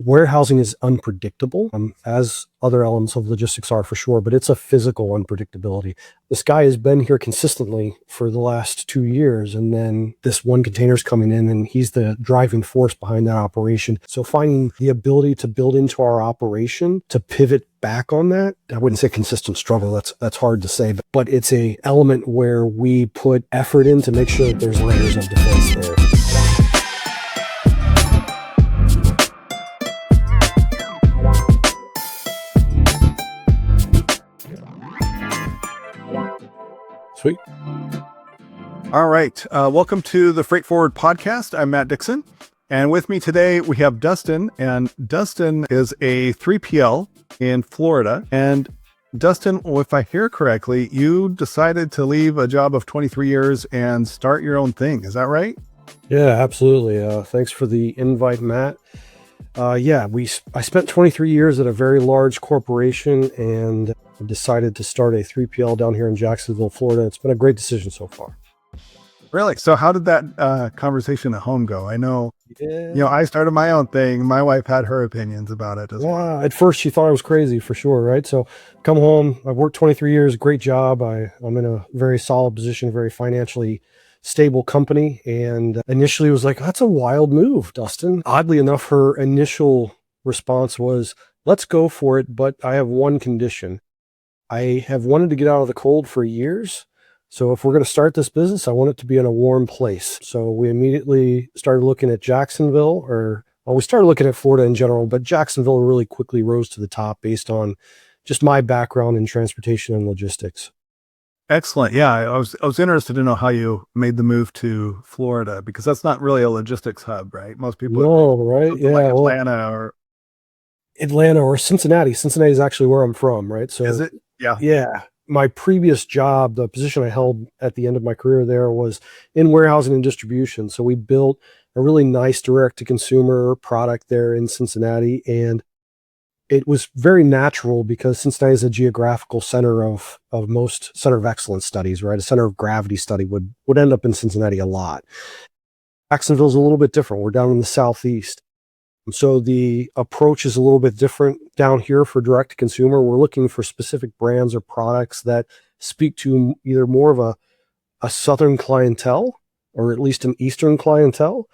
Warehousing is unpredictable, as other elements of logistics are for sure, but it's a physical unpredictability. This guy has been here consistently for the last 2 years, and then this one container's coming in, and he's the driving force behind that operation. So finding the ability to build into our operation to pivot back on that, I wouldn't say consistent struggle, that's hard to say, but it's a element where we put effort in to make sure that there's layers of defense there. Sweet. All right. Welcome to the Freight Forward podcast. I'm Matt Dixon. And with me today, we have Dustin. And Dustin is a 3PL in Florida. And Dustin, if I hear correctly, you decided to leave a job of 23 years and start your own thing. Is that right? Yeah, absolutely. Thanks for the invite, Matt. I spent 23 years at a very large corporation and decided to start a 3PL down here in Jacksonville, Florida. It's been a great decision so far. Really? So how did that conversation at home go? I know, I started my own thing. My wife had her opinions about it as well. At first she thought I was crazy for sure, right? So come home, I've worked 23 years, great job. I'm in a very solid position, very financially stable company. And initially it was like, that's a wild move, Dustin. Oddly enough, her initial response was, let's go for it, but I have one condition. I have wanted to get out of the cold for years. So if we're going to start this business, I want it to be in a warm place. So we immediately started looking at Jacksonville, we started looking at Florida in general, but Jacksonville really quickly rose to the top based on just my background in transportation and logistics. Excellent. Yeah, I was interested to know how you made the move to Florida, because that's not really a logistics hub, right? Most people right? Yeah, like Atlanta or Cincinnati. Cincinnati is actually where I'm from, right? So is it? Yeah. Yeah. My previous job, the position I held at the end of my career there, was in warehousing and distribution. So we built a really nice direct-to-consumer product there in Cincinnati, and it was very natural because Cincinnati is a geographical center of most center of excellence studies, right? A center of gravity study would end up in Cincinnati a lot. Jacksonville's a little bit different. We're down in the southeast. So the approach is a little bit different down here for direct to consumer. We're looking for specific brands or products that speak to either more of a southern clientele or at least an eastern clientele,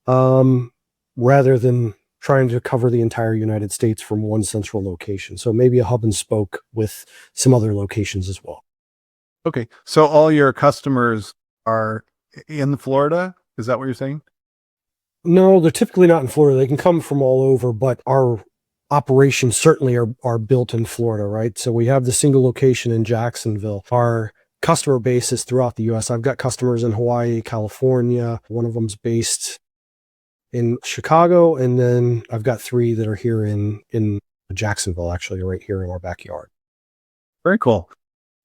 rather than trying to cover the entire United States from one central location. So maybe a hub and spoke with some other locations as well. Okay. So all your customers are in Florida? Is that what you're saying? No, they're typically not in Florida. They can come from all over, but our operations certainly are built in Florida, right? So we have the single location in Jacksonville. Our customer base is throughout the U.S. I've got customers in Hawaii, California. One of them's based in Chicago, and then I've got 3 that are here in Jacksonville, actually, right here in our backyard. Very cool.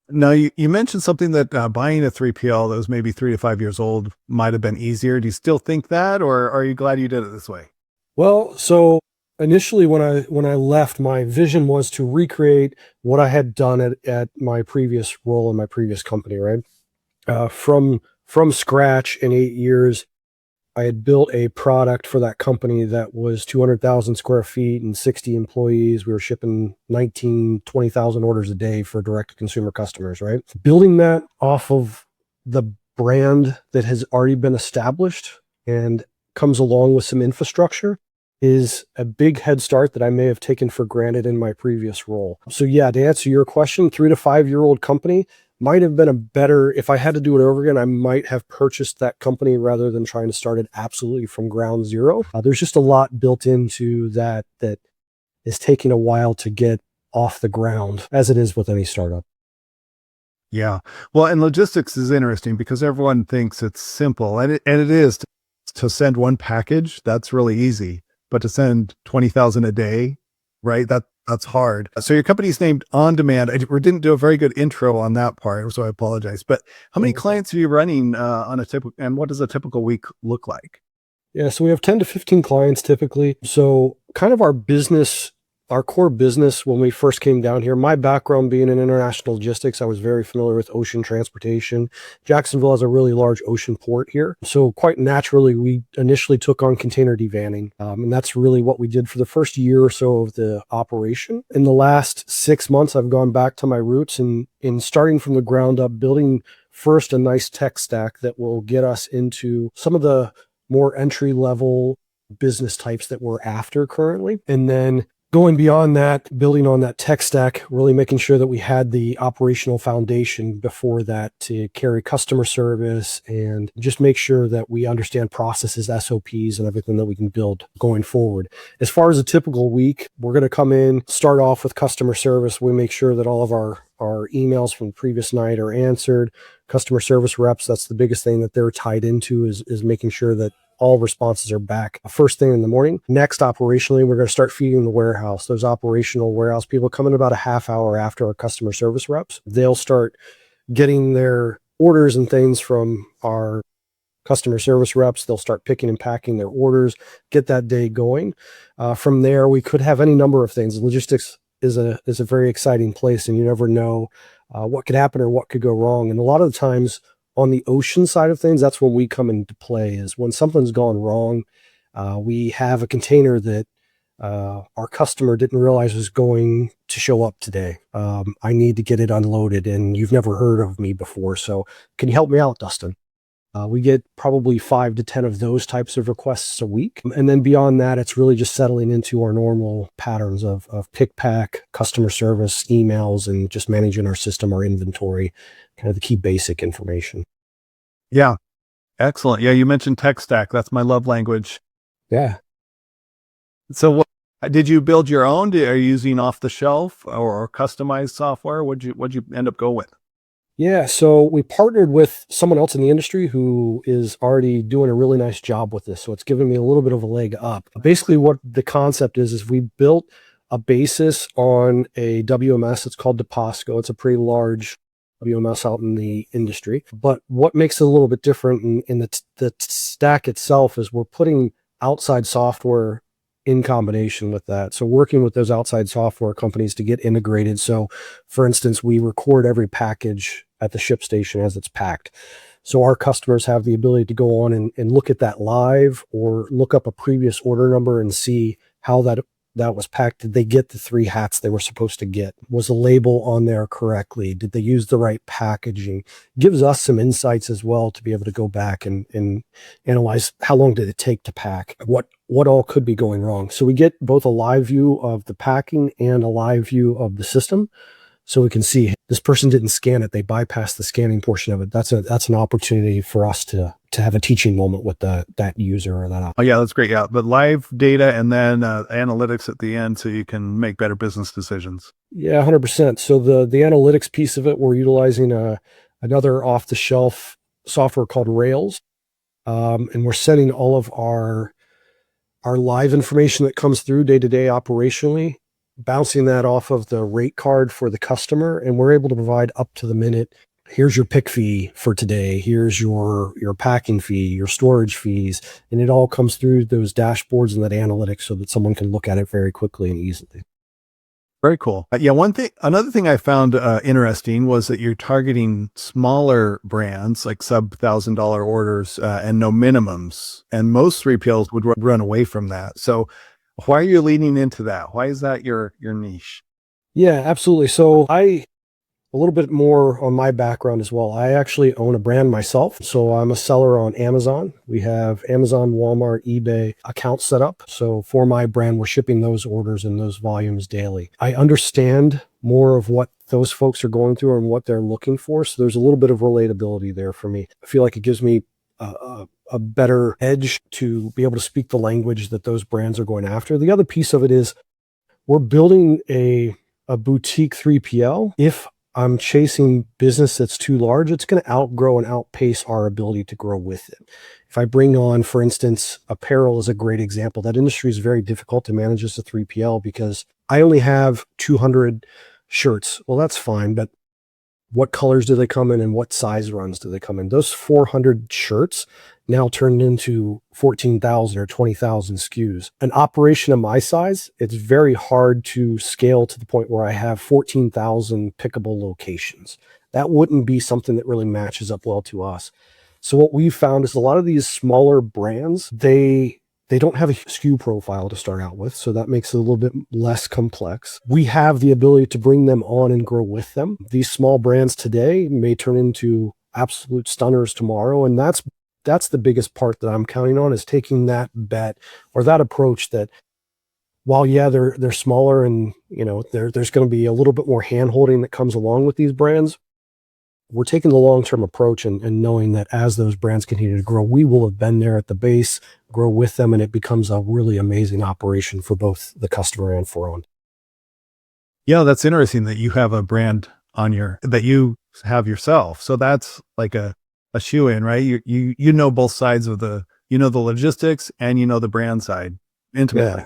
Now, you mentioned something that buying a 3PL that was maybe 3 to 5 years old might have been easier. Do you still think that, or are you glad you did it this way? Well, so initially when I left, my vision was to recreate what I had done at my previous role in my previous company, right? From scratch in 8 years, I had built a product for that company that was 200,000 square feet and 60 employees. We were shipping 20,000 orders a day for direct-to-consumer customers, right? Building that off of the brand that has already been established and comes along with some infrastructure is a big head start that I may have taken for granted in my previous role. So yeah, to answer your question, 3 to 5 year old company might have been a better, if I had to do it over again, I might have purchased that company rather than trying to start it absolutely from ground zero. There's just a lot built into that is taking a while to get off the ground, as it is with any startup. Yeah. Well, and logistics is interesting because everyone thinks it's simple, and it is to send one package. That's really easy, but to send 20,000 a day, right? That's hard. So your company's named On Demand. We didn't do a very good intro on that part, so I apologize. But how many clients are you running on a typical, and what does a typical week look like? Yeah, so we have 10 to 15 clients typically. So kind of our business our core business when we first came down here, my background being in international logistics, I was very familiar with ocean transportation. Jacksonville has a really large ocean port here. So quite naturally, we initially took on container devanning. And that's really what we did for the first year or so of the operation. In the last 6 months, I've gone back to my roots and in starting from the ground up, building first a nice tech stack that will get us into some of the more entry level business types that we're after currently. And then going beyond that, building on that tech stack, really making sure that we had the operational foundation before that to carry customer service and just make sure that we understand processes, SOPs, and everything that we can build going forward. As far as a typical week, we're going to come in, start off with customer service. We make sure that all of our emails from the previous night are answered. Customer service reps, that's the biggest thing that they're tied into is making sure that all responses are back first thing in the morning. Next, operationally, we're going to start feeding the warehouse. Those operational warehouse people come in about a half hour after our customer service reps. They'll start getting their orders and things from our customer service reps. They'll start picking and packing their orders, get that day going. From there, we could have any number of things. Logistics is a very exciting place, and you never know what could happen or what could go wrong. And a lot of the times, on the ocean side of things, that's when we come into play, is when something's gone wrong. We have a container that our customer didn't realize was going to show up today. I need to get it unloaded, and you've never heard of me before. So can you help me out, Dustin? We get probably 5 to 10 of those types of requests a week. And then beyond that, it's really just settling into our normal patterns of pick, pack, customer service, emails, and just managing our system, our inventory, kind of the key basic information. Yeah. Excellent. Yeah. You mentioned tech stack. That's my love language. Yeah. So what, did you build your own? Are you using off the shelf or customized software? What'd you end up go with? Yeah, so we partnered with someone else in the industry who is already doing a really nice job with this. So it's given me a little bit of a leg up. Basically, what the concept is we built a basis on a WMS. It's called DePosco. It's a pretty large WMS out in the industry. But what makes it a little bit different in the stack itself is we're putting outside software in combination with that. So working with those outside software companies to get integrated. So for instance, we record every package at the ship station as it's packed. So our customers have the ability to go on and look at that live or look up a previous order number and see how that was packed. Did they get the 3 hats they were supposed to get? Was the label on there correctly? Did they use the right packaging? Gives us some insights as well to be able to go back and analyze how long did it take to pack? What all could be going wrong? So we get both a live view of the packing and a live view of the system. So we can see this person didn't scan it. They bypassed the scanning portion of it. That's an opportunity for us to have a teaching moment with that user or that. Oh yeah, that's great. Yeah, but live data and then analytics at the end, so you can make better business decisions. Yeah, 100%. So the analytics piece of it, we're utilizing another off the shelf software called Rails, and we're sending all of our live information that comes through day to day operationally, bouncing that off of the rate card for the customer, and we're able to provide up to the minute. Here's your pick fee for today. Here's your packing fee, your storage fees, and it all comes through those dashboards and that analytics so that someone can look at it very quickly and easily. Very cool. Yeah, another thing I found interesting was that you're targeting smaller brands, like sub $1,000 orders, and no minimums. And most 3PLs would run away from that. So why are you leaning into that? Why is that your niche? Yeah, absolutely. So a little bit more on my background as well. I actually own a brand myself. So I'm a seller on Amazon. We have Amazon, Walmart, eBay accounts set up. So for my brand, we're shipping those orders and those volumes daily. I understand more of what those folks are going through and what they're looking for. So there's a little bit of relatability there for me. I feel like it gives me a better edge to be able to speak the language that those brands are going after. The other piece of it is we're building a boutique 3PL. If I'm chasing business that's too large, it's going to outgrow and outpace our ability to grow with it. If I bring on, for instance, apparel is a great example. That industry is very difficult to manage as a 3PL because I only have 200 shirts. Well, that's fine, but what colors do they come in and what size runs do they come in. Those 400 shirts now turned into 14,000 or 20,000 SKUs. An operation of my size, it's very hard to scale to the point where I have 14,000 pickable locations. That wouldn't be something that really matches up well to us. So what we've found is a lot of these smaller brands, they don't have a SKU profile to start out with, so that makes it a little bit less complex. We have the ability to bring them on and grow with them. These small brands today may turn into absolute stunners tomorrow, and that's the biggest part that I'm counting on, is taking that bet or that approach that while, yeah, they're smaller and, you know, there's going to be a little bit more hand-holding that comes along with these brands. We're taking the long-term approach and knowing that as those brands continue to grow, we will have been there at the base, grow with them, and it becomes a really amazing operation for both the customer and for On. Yeah, that's interesting that you have a brand that you have yourself. So that's like a shoe in, right? You know both sides of the logistics and the brand side intimately.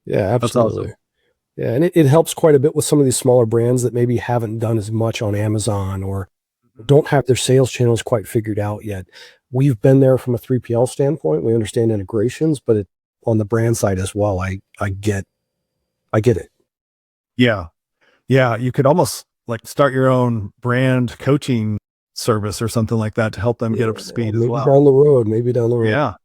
Yeah, That's awesome. absolutely. Yeah, and it helps quite a bit with some of these smaller brands that maybe haven't done as much on Amazon or don't have their sales channels quite figured out yet. We've been there from a 3PL standpoint. We understand integrations, but on the brand side as well, I get it. Yeah. Yeah. You could almost like start your own brand coaching service or something like that to help them get up to speed as Maybe well. maybe down the road. Yeah.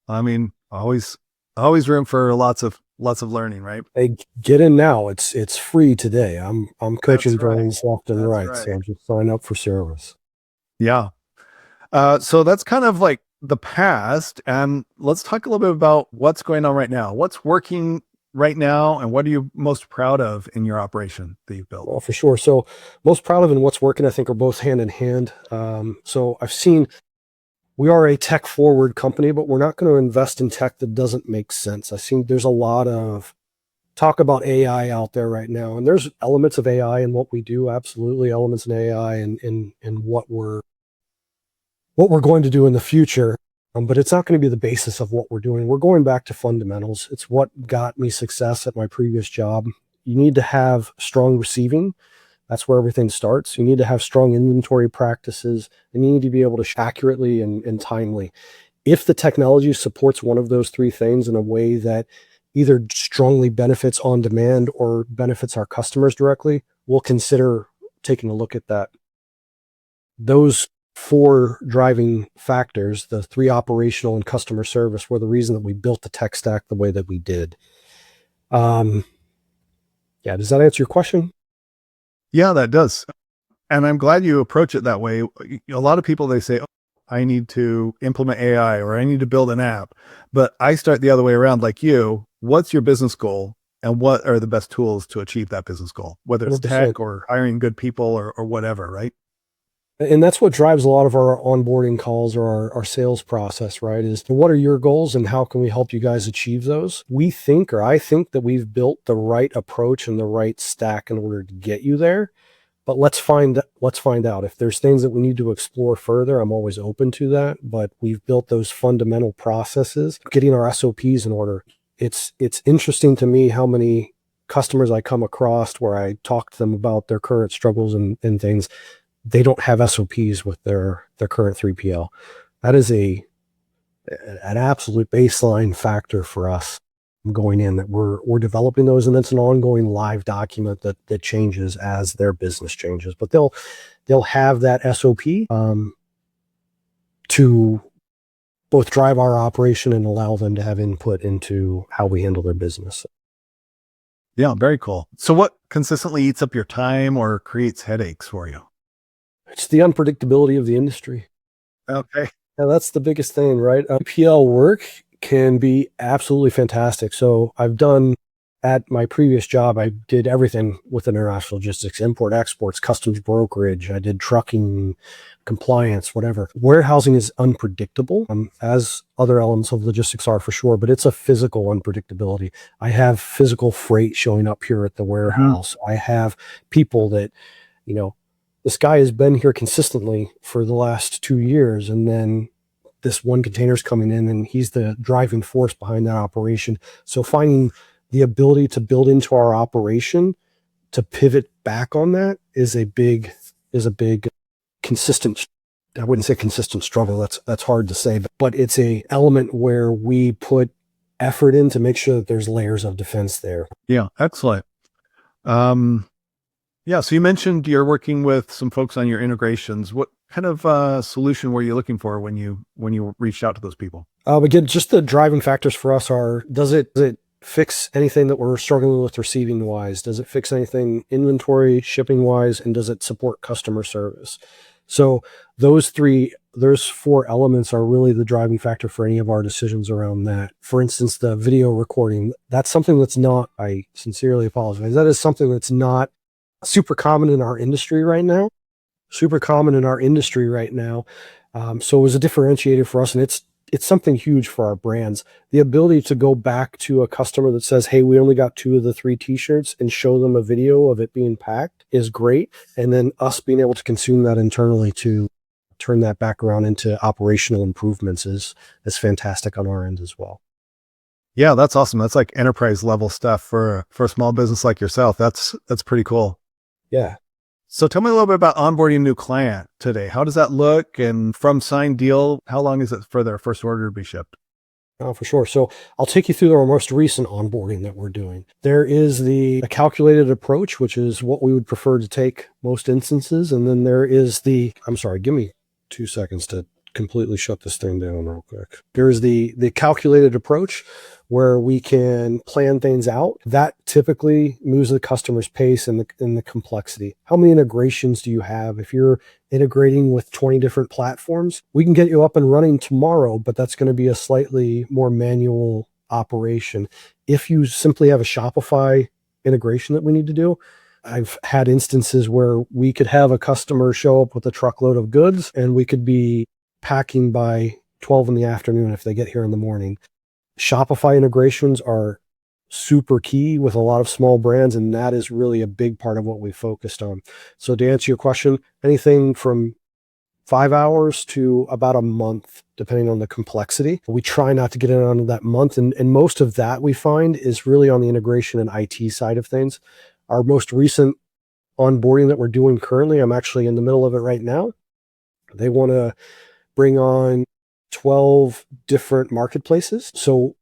I mean, always room for lots of learning, right? Hey, get in now. It's free today. I'm coaching That's right. brands left and That's right, right. so just sign up for service. Yeah. So that's kind of like the past. And let's talk a little bit about what's going on right now. What's working right now, and what are you most proud of in your operation that you've built? Well, for sure. So most proud of and what's working, I think, are both hand in hand. So I've seen we are a tech forward company, but we're not going to invest in tech that doesn't make sense. I think there's a lot of talk about AI out there right now, and there's elements of AI in what we do, absolutely elements in AI and in what we're going to do in the future. But it's not going to be the basis of what we're doing. We're going back to fundamentals. It's what got me success at my previous job. You need to have strong receiving. That's where everything starts. You need to have strong inventory practices, and you need to be able to accurately and timely. If the technology supports one of those three things in a way that either strongly benefits On Demand or benefits our customers directly, we'll consider taking a look at that. Those four driving factors, the three operational and customer service, were the reason that we built the tech stack the way that we did. Yeah, does that answer your question? Yeah, that does. And I'm glad you approach it that way. A lot of people, they say, oh, I need to implement AI or I need to build an app. But I start the other way around, like you. What's your business goal? And what are the best tools to achieve that business goal? Whether it's 100%. tech or hiring good people or whatever, right? And that's what drives a lot of our onboarding calls or our sales process, right? Is what are your goals and how can we help you guys achieve those? I think that we've built the right approach and the right stack in order to get you there. But let's find out if there's things that we need to explore further. I'm always open to that, but we've built those fundamental processes, getting our SOPs in order. It's interesting to me how many customers I come across where I talk to them about their current struggles and things. They don't have SOPs with their current 3PL. That is an absolute baseline factor for us going in, that we're developing those, and that's an ongoing live document that changes as their business changes. But they'll have that SOP to both drive our operation and allow them to have input into how we handle their business. Yeah, very cool. So what consistently eats up your time or creates headaches for you? It's the unpredictability of the industry. Okay. Now, that's the biggest thing, right? PL work can be absolutely fantastic. So I've done, at my previous job, I did everything with international logistics, import, exports, customs brokerage. I did trucking, compliance, whatever. Warehousing is unpredictable, as other elements of logistics are for sure, but it's a physical unpredictability. I have physical freight showing up here at the warehouse. I have people that, this guy has been here consistently for the last 2 years, and then this one container's coming in and he's the driving force behind that operation. So finding the ability to build into our operation to pivot back on that is a big is a big consistent, I wouldn't say consistent struggle. That's hard to say, but it's a element where we put effort in to make sure that there's layers of defense there. Yeah, excellent. Yeah, so you mentioned you're working with some folks on your integrations. What kind of solution were you looking for when you reached out to those people? Again, just the driving factors for us are, does it fix anything that we're struggling with receiving wise? Does it fix anything inventory, shipping wise? And does it support customer service? So those 4 elements are really the driving factor for any of our decisions around that. For instance, the video recording, that's something that's not, I sincerely apologize, that is something that's not super common in our industry right now. So it was a differentiator for us, and it's something huge for our brands. The ability to go back to a customer that says, hey, we only got 2 of the 3 t-shirts, and show them a video of it being packed is great. And then us being able to consume that internally to turn that back around into operational improvements is fantastic on our end as well. Yeah, that's awesome. That's like enterprise level stuff for a small business like yourself. That's pretty cool. Yeah. So tell me a little bit about onboarding a new client today. How does that look? And from signed deal, how long is it for their first order to be shipped? Oh, for sure. So I'll take you through our most recent onboarding that we're doing. There is the calculated approach, which is what we would prefer to take most instances. And then there is I'm sorry, give me 2 seconds to completely shut this thing down real quick. There's the calculated approach where we can plan things out. That typically moves the customer's pace and the complexity. How many integrations do you have? If you're integrating with 20 different platforms, we can get you up and running tomorrow, but that's going to be a slightly more manual operation. If you simply have a Shopify integration that we need to do, I've had instances where we could have a customer show up with a truckload of goods and we could be packing by 12 in the afternoon if they get here in the morning. Shopify integrations are super key with a lot of small brands, and that is really a big part of what we focused on. So to answer your question, anything from 5 hours to about a month, depending on the complexity. We try not to get it on that month, and most of that we find is really on the integration and IT side of things. Our most recent onboarding that we're doing currently, I'm actually in the middle of it right now. They want to bring on 12 different marketplaces. So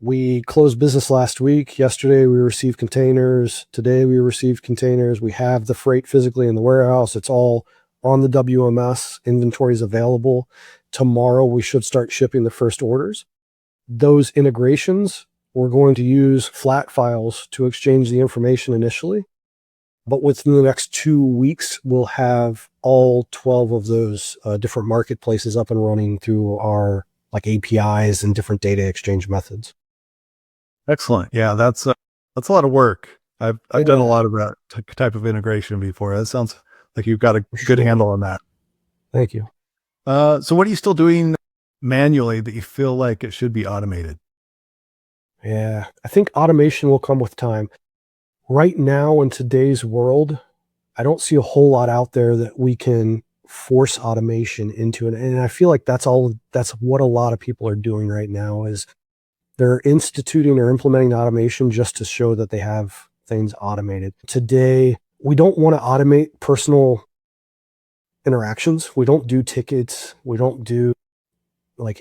we closed business last week. Yesterday, we received containers. Today, we received containers. We have the freight physically in the warehouse. It's all on the WMS. Inventory is available. Tomorrow, we should start shipping the first orders. Those integrations, we're going to use flat files to exchange the information initially. But within the next 2 weeks, we'll have all 12 of those different marketplaces up and running through our APIs and different data exchange methods. Excellent. Yeah, that's a lot of work. I've done a lot of that type of integration before. That sounds like you've got a good handle on that. Thank you. So what are you still doing manually that you feel like it should be automated? Yeah, I think automation will come with time. Right now, in today's world, I don't see a whole lot out there that we can force automation into it. And I feel like that's what a lot of people are doing right now is they're instituting or implementing automation just to show that they have things automated. Today, we don't want to automate personal interactions. We don't do tickets. We don't do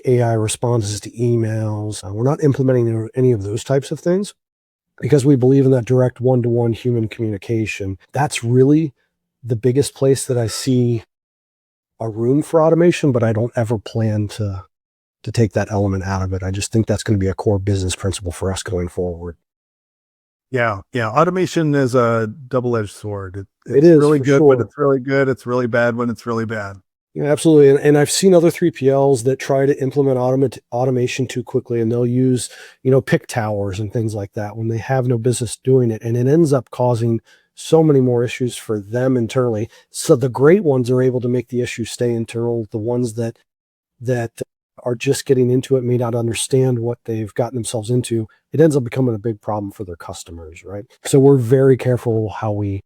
AI responses to emails. We're not implementing any of those types of things, because we believe in that direct one-to-one human communication. That's really the biggest place that I see a room for automation, but I don't ever plan to take that element out of it. I just think that's going to be a core business principle for us going forward. Yeah. Automation is a double-edged sword. It is really good sure. when it's really good. It's really bad when it's really bad. Yeah, absolutely. And I've seen other 3PLs that try to implement automation too quickly, and they'll use, pick towers and things like that when they have no business doing it. And it ends up causing so many more issues for them internally. So the great ones are able to make the issue stay internal. The ones that are just getting into it may not understand what they've gotten themselves into. It ends up becoming a big problem for their customers, right? So we're very careful how we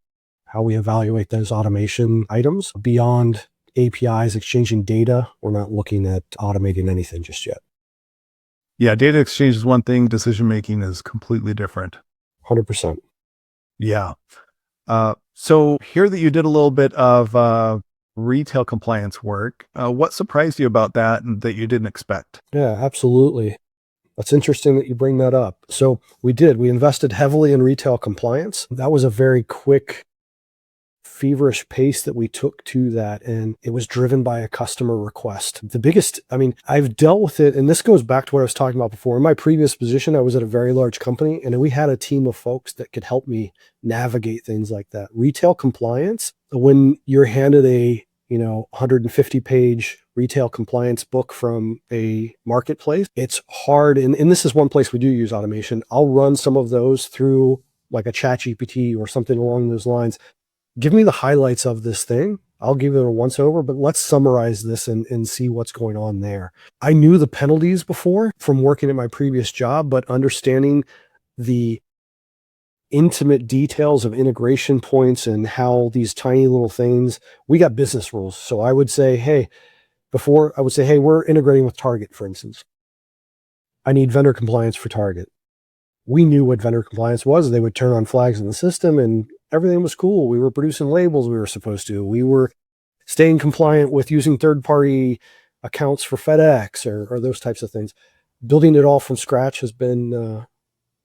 evaluate those automation items beyond APIs, exchanging data. We're not looking at automating anything just yet. Yeah, data exchange is one thing. Decision making is completely different. 100%. Yeah. So hear that you did a little bit of retail compliance work. What surprised you about that and that you didn't expect? Yeah, absolutely. That's interesting that you bring that up. So we invested heavily in retail compliance. That was a very quick, feverish pace that we took to that. And it was driven by a customer request. The biggest, I mean, I've dealt with it. And this goes back to what I was talking about before. In my previous position, I was at a very large company and we had a team of folks that could help me navigate things like that. Retail compliance, when you're handed a 150-page retail compliance book from a marketplace, it's hard. And this is one place we do use automation. I'll run some of those through like a chat GPT or something along those lines. Give me the highlights of this thing. I'll give it a once over, but let's summarize this and see what's going on there. I knew the penalties before from working at my previous job, but understanding the intimate details of integration points and how these tiny little things, we got business rules. So I would say, hey, we're integrating with Target, for instance. I need vendor compliance for Target. We knew what vendor compliance was. They would turn on flags in the system and everything was cool. We were producing labels we were supposed to. We were staying compliant with using third-party accounts for FedEx or those types of things. Building it all from scratch has been a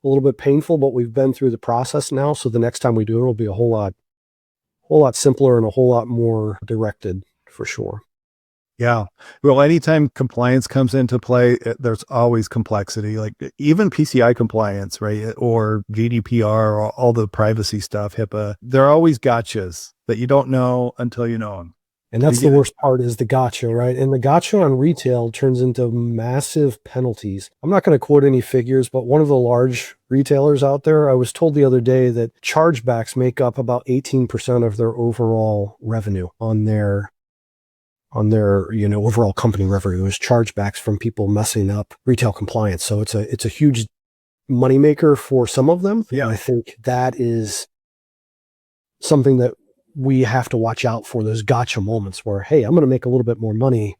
little bit painful, but we've been through the process now. So the next time we do it, it'll be a whole lot simpler and a whole lot more directed for sure. Yeah. Well, anytime compliance comes into play, there's always complexity, like even PCI compliance, right? Or GDPR, or all the privacy stuff, HIPAA. There are always gotchas that you don't know until you know them. And that's the worst part is the gotcha, right? And the gotcha on retail turns into massive penalties. I'm not going to quote any figures, but one of the large retailers out there, I was told the other day that chargebacks make up about 18% of their overall revenue on their overall company revenue is chargebacks from people messing up retail compliance. So it's a huge moneymaker for some of them. Yeah. And I think that is something that we have to watch out for, those gotcha moments where, hey, I'm going to make a little bit more money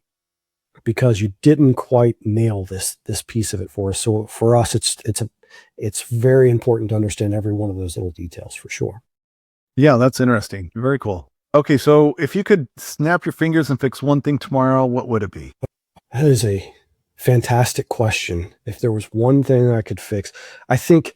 because you didn't quite nail this piece of it for us. So for us, it's very important to understand every one of those little details for sure. Yeah, that's interesting. Very cool. Okay, so if you could snap your fingers and fix one thing tomorrow, what would it be? That is a fantastic question. If there was one thing I could fix, I think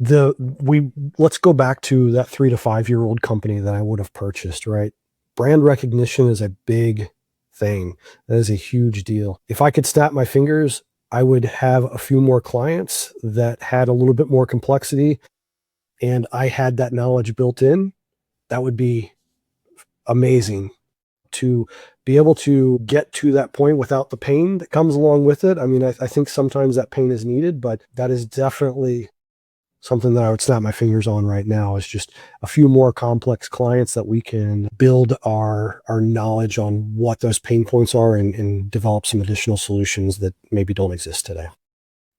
let's go back to that 3 to 5 year old company that I would have purchased, right? Brand recognition is a big thing. That is a huge deal. If I could snap my fingers, I would have a few more clients that had a little bit more complexity and I had that knowledge built in. That would be amazing to be able to get to that point without the pain that comes along with it. I mean, I think sometimes that pain is needed, but that is definitely something that I would snap my fingers on right now is just a few more complex clients that we can build our knowledge on what those pain points are and develop some additional solutions that maybe don't exist today.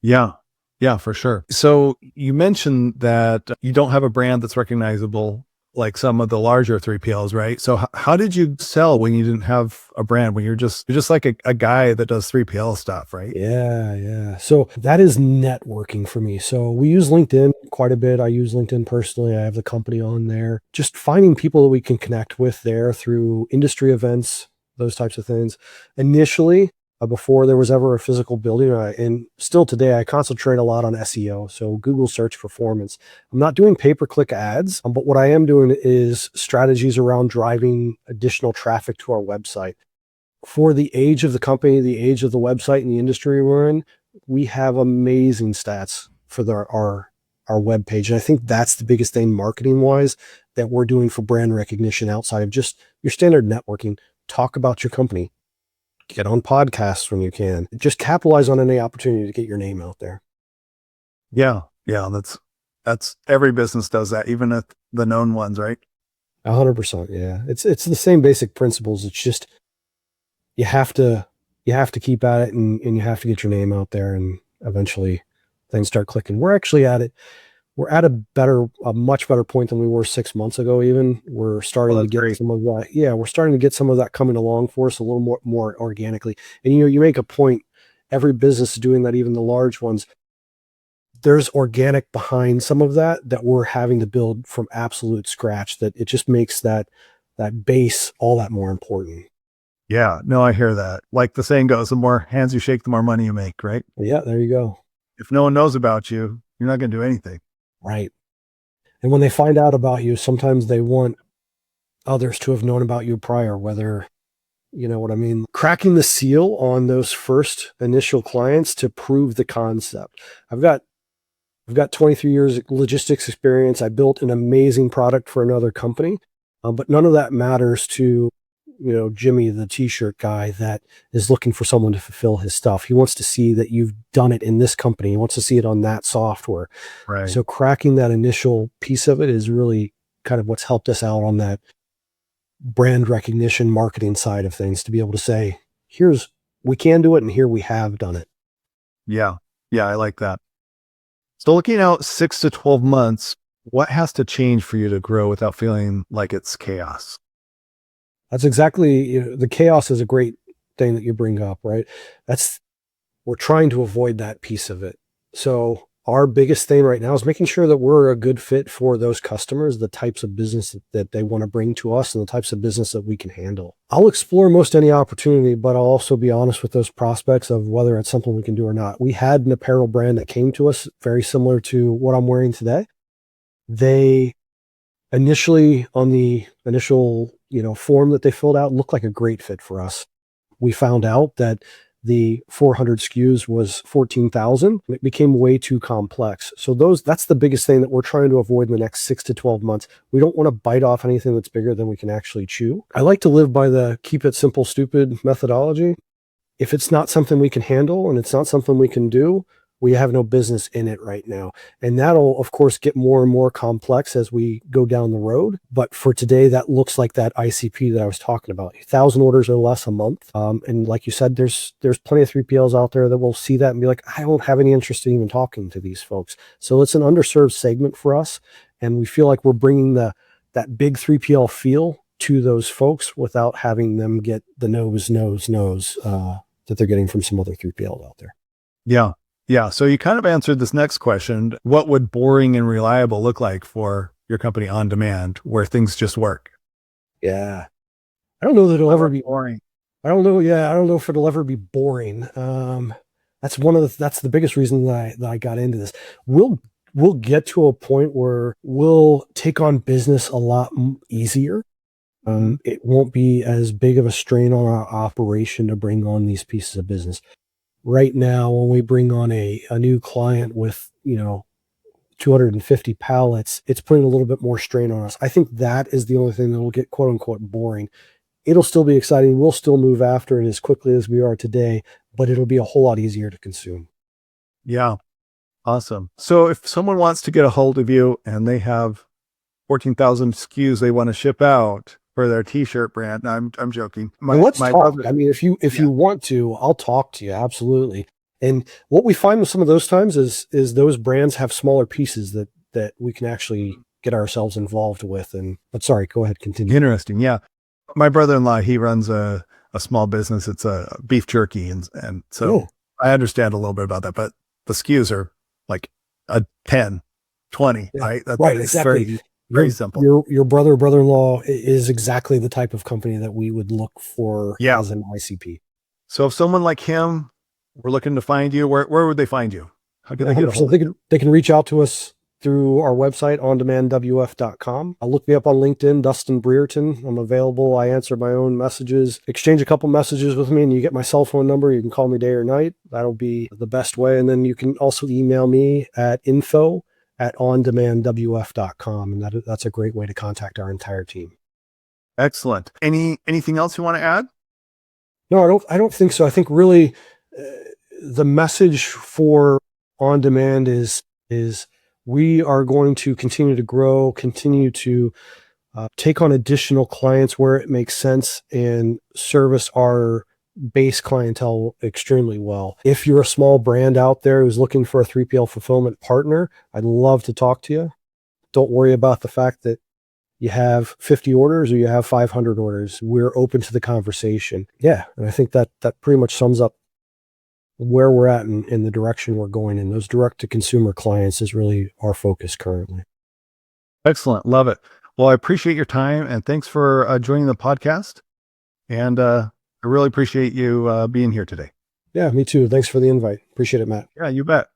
Yeah. Yeah, for sure. So you mentioned that you don't have a brand that's recognizable like some of the larger 3PLs, right? So how did you sell when you didn't have a brand, when you're just like a guy that does 3PL stuff, right? Yeah. So that is networking for me. So we use LinkedIn quite a bit. I use LinkedIn personally. I have the company on there. Just finding people that we can connect with there through industry events, those types of things. Initially, before there was ever a physical building, and still today, I concentrate a lot on SEO, so Google search performance. I'm not doing pay-per-click ads, but what I am doing is strategies around driving additional traffic to our website. For the age of the company, the age of the website, and the industry we're in, we have amazing stats for our web page. And I think that's the biggest thing marketing-wise that we're doing for brand recognition outside of just your standard networking. Talk about your company. Get on podcasts when you can. Just capitalize on any opportunity to get your name out there. Yeah. That's every business does that, even at the known ones, right? 100%. Yeah. It's the same basic principles. It's just, you have to keep at it and you have to get your name out there and eventually things start clicking. We're actually at it. We're at a much better point than we were 6 months ago. Even we're starting to get some of that. Yeah, we're starting to get some of that coming along for us a little more organically. And you make a point. Every business is doing that, even the large ones. there's organic behind some of that we're having to build from absolute scratch, that it just makes that base all that more important. Yeah, no, I hear that. Like the saying goes, the more hands you shake, the more money you make, right? Yeah, there you go. If no one knows about you, you're not going to do anything. Right. And when they find out about you, sometimes they want others to have known about you prior, whether, you know what I mean? Cracking the seal on those first initial clients to prove the concept. I've got 23 years of logistics experience. I built an amazing product for another company, but none of that matters to, you know, Jimmy, the t-shirt guy that is looking for someone to fulfill his stuff. He wants to see that you've done it in this company. He wants to see it on that software. Right. So cracking that initial piece of it is really kind of what's helped us out on that brand recognition marketing side of things, to be able to say, here's, we can do it, and here we have done it. Yeah. Yeah, I like that. So looking out 6 to 12 months, what has to change for you to grow without feeling like it's chaos? That's exactly, you know, the chaos is a great thing that you bring up, right? We're trying to avoid that piece of it. So our biggest thing right now is making sure that we're a good fit for those customers, the types of business that they want to bring to us, and the types of business that we can handle. I'll explore most any opportunity, but I'll also be honest with those prospects of whether it's something we can do or not. We had an apparel brand that came to us very similar to what I'm wearing today. They initially, on the initial, you know, form that they filled out, looked like a great fit for us. We found out that the 400 SKUs was 14,000. It became way too complex. So that's the biggest thing that we're trying to avoid in the next 6 to 12 months. We don't want to bite off anything that's bigger than we can actually chew. I like to live by the keep it simple, stupid methodology. If it's not something we can handle and it's not something we can do, we have no business in it right now. And that'll, of course, get more and more complex as we go down the road. But for today, that looks like that ICP that I was talking about, 1,000 orders or less a month. And like you said, there's plenty of 3PLs out there that will see that and be like, I don't have any interest in even talking to these folks. So it's an underserved segment for us. And we feel like we're bringing that big 3PL feel to those folks without having them get the nose that they're getting from some other 3PLs out there. Yeah. Yeah. So you kind of answered this next question. What would boring and reliable look like for your company On Demand, where things just work? Yeah. I don't know that it'll ever be boring. I don't know. Yeah. I don't know if it'll ever be boring. That's the biggest reason that I got into this. We'll get to a point where we'll take on business a lot easier. It won't be as big of a strain on our operation to bring on these pieces of business. Right now, when we bring on a new client with, you know, 250 pallets, it's putting a little bit more strain on us. I think that is the only thing that will get quote unquote boring. It'll still be exciting. We'll still move after it as quickly as we are today, but it'll be a whole lot easier to consume. Yeah. Awesome. So if someone wants to get a hold of you and they have 14,000 SKUs they want to ship out for their t-shirt brand, I'm joking. Let's talk. I mean, if you want to, I'll talk to you. Absolutely. And what we find with some of those times is those brands have smaller pieces that we can actually get ourselves involved with. But sorry, go ahead, continue. Interesting. Yeah. My brother-in-law, he runs a small business. It's a beef jerky. And so I understand a little bit about that, but the SKUs are like a 10, 20, right? Right. Exactly. Very simple. Your brother-in-law is exactly the type of company that we would look for as an ICP. So if someone like him were looking to find you, where would they find you? How can they get a hold of you? They can reach out to us through our website, ondemandwf.com. I'll look me up on LinkedIn, Dustin Breerton. I'm available. I answer my own messages. Exchange a couple messages with me and you get my cell phone number. You can call me day or night. That'll be the best way. And then you can also email me at info@ondemandwf.com. And that's a great way to contact our entire team. Excellent. Anything else you want to add? No, I don't think so. I think really the message for On Demand is we are going to continue to grow, continue to take on additional clients where it makes sense, and service our base clientele extremely well. If you're a small brand out there who's looking for a 3PL fulfillment partner, I'd love to talk to you. Don't worry about the fact that you have 50 orders or you have 500 orders. We're open to the conversation. Yeah. And I think that pretty much sums up where we're at in the direction we're going in. Those direct to consumer clients is really our focus currently. Excellent. Love it. Well, I appreciate your time and thanks for joining the podcast. And I really appreciate you being here today. Yeah, me too. Thanks for the invite. Appreciate it, Matt. Yeah, you bet.